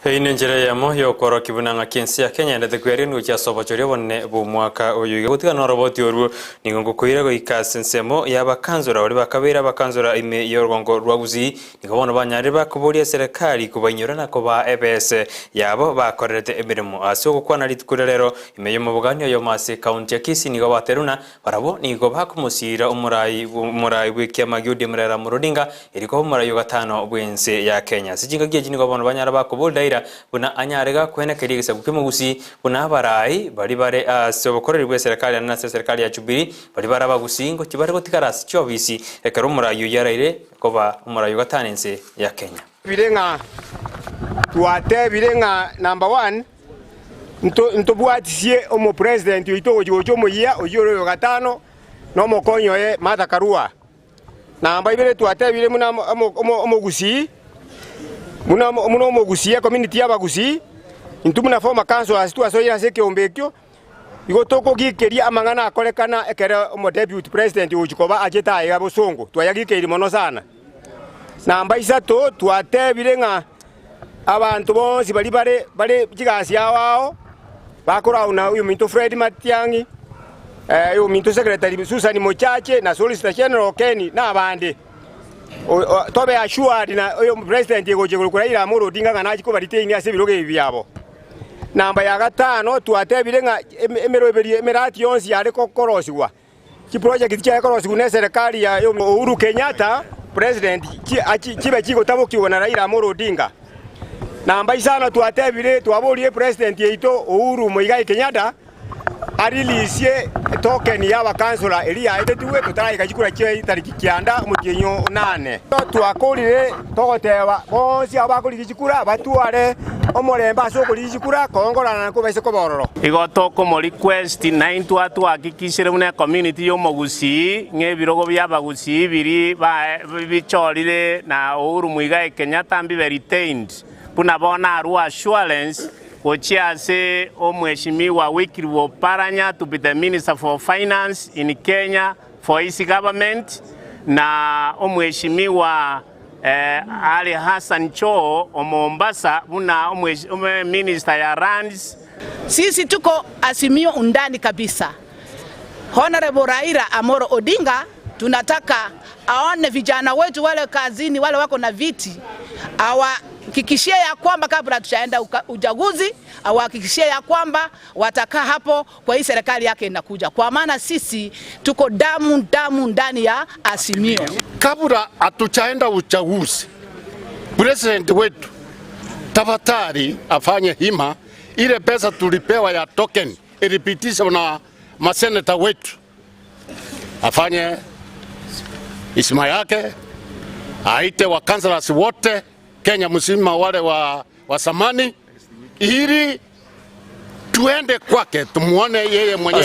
Hei njira ya moyo koro kibunanga kensi ya Kenya ndete kweri nuchi asobochoria bonne bu mwaka uyu gutika no roboti oru ningongo kuira go ikasensemo yaba kanzura ori bakabera bakanzura ime yorgongo rwaguzi nikabona banyari bakuburia serikali kubanyura nako ba EBS yabo bakorerete emirimo asyo gukwana litukura rero ime yo mubuganyo yo mase county ya Kisii nigo bateruna barabo nigo bakumusira umurayi w'ikyama gyudi murera murudinga iriko umurayi gatano bwense ya Kenya sijinga giye nigo bona banyara bakubulda buna anyarega kwene kerigisa gukimugusi buna barayi bari bare sobokorerwe serikali na serikali ya Jubilee bari baraba gusingo kibare gotikarasi cyobisi ekero umurayo yaraire koba umurayo gatanense ya Kenya birenga tuate birenga number 1 ntobwatisie omo president yito gojo moyia oyoro gatano no mokonyo ye Martha Karua namba ibere tuate bire muna omo gusi muno mogusia community y'abagusi intumuna former councillors twasoyira seke ombekyo igotoko gikeria amangana akorekana ekere omo deputy president ujikoba ajeta ya bosongo twayagikeiri mono sana namba isato twatebire nga abantu bonsi bari jigasi yawao bakurauna uyu minto Fred Matiangi uyu minto secretary Susan Mochache na solicitor general Kenny na abandi tobe assured na oyo president yegoje kurayira mu rodinga nganaji ko bariteini ase biroge byabo namba ya gatano twatebire nga emirati yonsi yari kokoroswa ki project cya koroswa ne serikali ya Uhuru Kenyatta president kibe kiko tabokiwa na Raila mu rodinga namba isana twatebire twaboliye president yeito Uhuru Muigai Kenyatta arilisie token ya councillor Elia etetuwe tutara ikajikura cye tariki kyanda mukinyo 8 twakolire togoteba bonsi abakoligikura batware omoremba sokoligikura kongorana nako bese kobororo igotoko mo request 9 twatu akikisire mune community yo mogusi ngebirogo byabagusi biri bichorire na Uhuru Muigai Kenyatta mbi retained puna bona aru assurance Kochiase Omweshimiwa Wikiriwo Paranya to be the Minister for Finance in Kenya for his government na Omweshimiwa Ali Hassan Cho Mombasa muna Minister ya Lands. Sisi tuko azimio undani kabisa. Honorable Raila Amolo Odinga tunataka aone vijana wetu wale kazini wale wako na viti hakikishia ya kwamba kabla tutaenda uchaguzi hakikishia ya kwamba watakaa hapo kwa hii serikali yake inakuja kwa maana sisi tuko damu ndani ya azimio. Kabla hatuchaenda uchaguzi president wetu tafadhali afanye hima ile pesa tulipewa ya token ilipitisha na maseneta wetu afanye isima yake aite wa councillors wote Kenya mzima wale wa samani ili tuende kwake tumuone yeye mwenyewe.